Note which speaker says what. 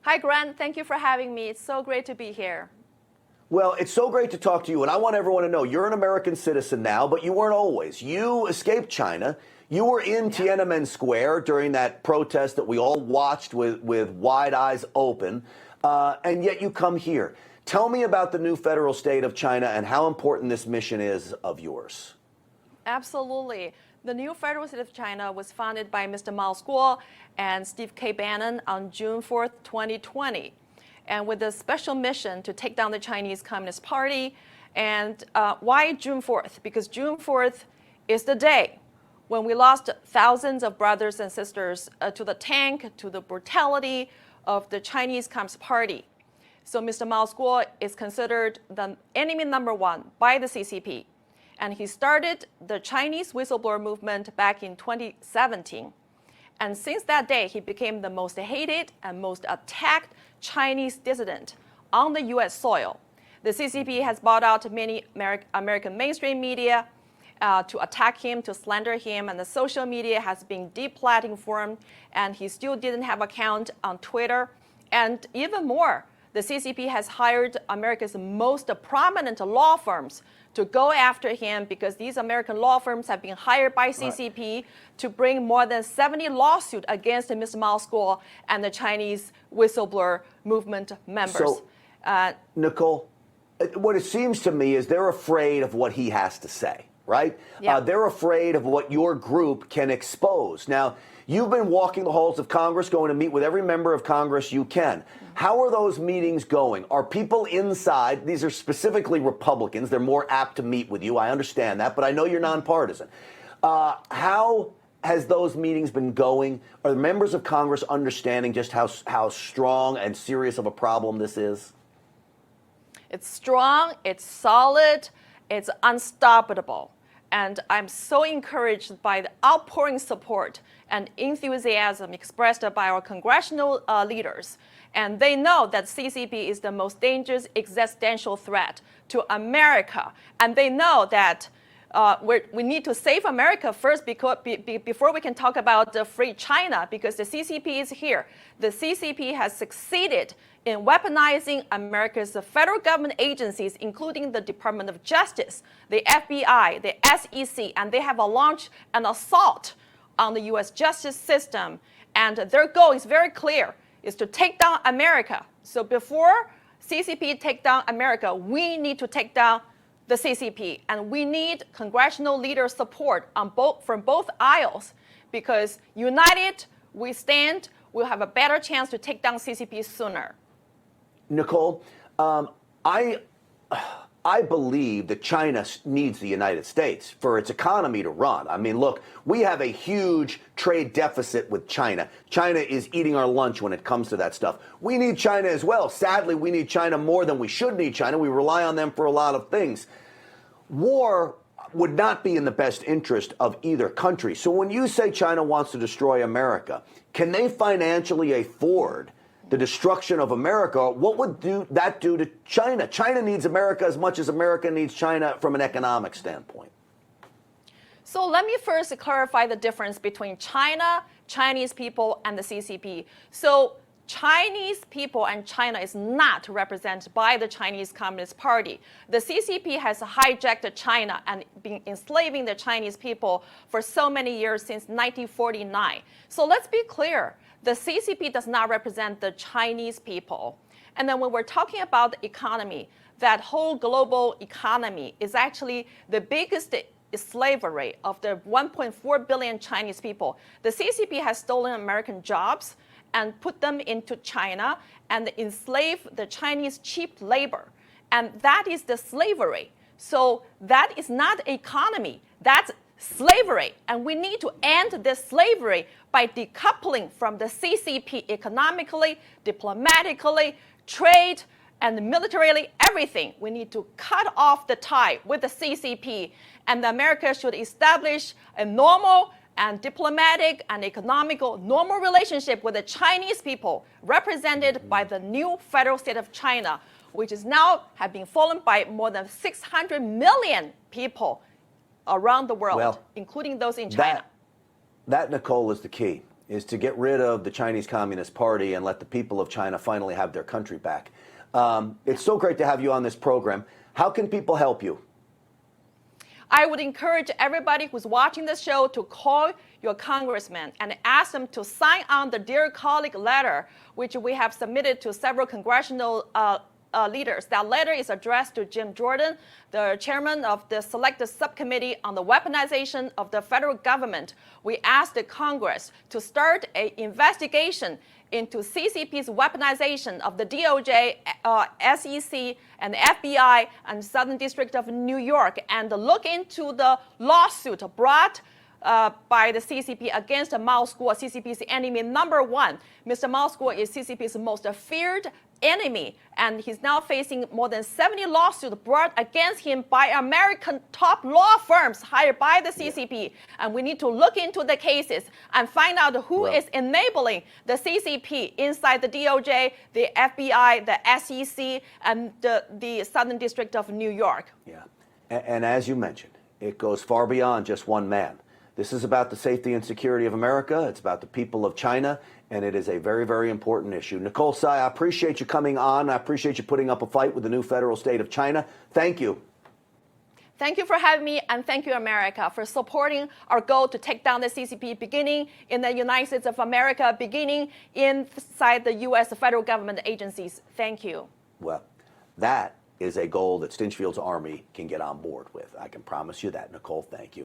Speaker 1: Hi, Grant. Thank you for having me. It's so great to be here.
Speaker 2: Well, it's so great to talk to you, and I want everyone to know you're an American citizen now, but you weren't always. You escaped China. You were in Tiananmen Square during that protest that we all watched with wide eyes open, and yet you come here. Tell me about the new federal state of China and how important this mission is of yours.
Speaker 1: Absolutely. The new Federal State of China was founded by Mr. Mao Guo and Steve K. Bannon on June 4th, 2020. And with a special mission to take down the Chinese Communist Party. And why June 4th? Because June 4th is the day when we lost thousands of brothers and sisters to the tank, to the brutality of the Chinese Communist Party. So Mr. Mao Guo is considered the enemy number one by the CCP. And he started the Chinese whistleblower movement back in 2017. And since that day, he became the most hated and most attacked Chinese dissident on the US soil. The CCP has bought out many American mainstream media to attack him, to slander him, and the social media has been deplatformed, and he still didn't have an account on Twitter. And even more, the CCP has hired America's most prominent law firms to go after him because these American law firms have been hired by CCP to bring more than 70 lawsuits against Mr. Mao Guo and the Chinese whistleblower movement members.
Speaker 2: So, Nicole, what it seems to me is they're afraid of what he has to say, right?
Speaker 1: Yeah.
Speaker 2: They're afraid of what your group can expose. Now, you've been walking the halls of Congress, going to meet with every member of Congress you can. How are those meetings going? Are people inside? These are specifically Republicans. They're more apt to meet with you. I understand that, but I know you're nonpartisan. How has those meetings been going? Are the members of Congress understanding just how strong and serious of a problem this is?
Speaker 1: It's strong, it's solid, it's unstoppable. And I'm so encouraged by the outpouring support and enthusiasm expressed by our congressional leaders. And they know that CCP is the most dangerous existential threat to America. And they know that we need to save America first before we can talk about the free China, because the CCP is here. The CCP has succeeded in weaponizing America's federal government agencies, including the Department of Justice, the FBI, the SEC, and they have launched an assault on the U.S. justice system. And their goal is very clear, is to take down America. So before CCP take down America, we need to take down the CCP. And we need congressional leader support from both aisles, because united we stand, we'll have a better chance to take down CCP sooner.
Speaker 2: Nicole, I believe that China needs the United States for its economy to run. I mean, look, we have a huge trade deficit with China. China is eating our lunch when it comes to that stuff. We need China as well. Sadly, we need China more than we should need China. We rely on them for a lot of things. War would not be in the best interest of either country. So when you say China wants to destroy America, can they financially afford the destruction of America? What would that do to China? China needs America as much as America needs China from an economic standpoint.
Speaker 1: So let me first clarify the difference between China, Chinese people, and the CCP. So Chinese people and China is not represented by the Chinese Communist Party. The CCP has hijacked China and been enslaving the Chinese people for so many years, since 1949. So let's be clear. The CCP does not represent the Chinese people. And then when we're talking about the economy, that whole global economy is actually the biggest slavery of the 1.4 billion Chinese people. The CCP has stolen American jobs and put them into China and enslaved the Chinese cheap labor. And that is the slavery. So that is not economy, that's slavery. And we need to end this slavery by decoupling from the CCP economically, diplomatically, trade, and militarily, everything. We need to cut off the tie with the CCP. And America should establish a normal and diplomatic and economical normal relationship with the Chinese people, represented by the new Federal State of China, which is now have been followed by more than 600 million people around the world, including those in China.
Speaker 2: That, Nicole, is the key. is to get rid of the Chinese Communist Party and let the people of China finally have their country back. It's so great to have you on this program. How can people help you?
Speaker 1: I would encourage everybody who's watching this show to call your congressman and ask them to sign on the Dear Colleague letter, which we have submitted to several congressional leaders. That letter is addressed to Jim Jordan, the chairman of the Select Subcommittee on the Weaponization of the Federal Government. We asked the Congress to start an investigation into CCP's weaponization of the DOJ, SEC, and the FBI and Southern District of New York, and look into the lawsuit brought by the CCP against Mao School, CCP's enemy number one. Mr. Mao School is CCP's most feared enemy, and he's now facing more than 70 lawsuits brought against him by American top law firms hired by the CCP. Yeah. And we need to look into the cases and find out who is enabling the CCP inside the DOJ, the FBI, the SEC, and the Southern District of New York.
Speaker 2: Yeah, and as you mentioned, it goes far beyond just one man. This is about the safety and security of America. It's about the people of China, and it is a very, very important issue. Nicole Tsai, I appreciate you coming on. I appreciate you putting up a fight with the new federal state of China. Thank you.
Speaker 1: Thank you for having me, and thank you, America, for supporting our goal to take down the CCP, beginning in the United States of America, beginning inside the U.S. federal government agencies. Thank you.
Speaker 2: Well, that is a goal that Stinchfield's Army can get on board with. I can promise you that, Nicole. Thank you.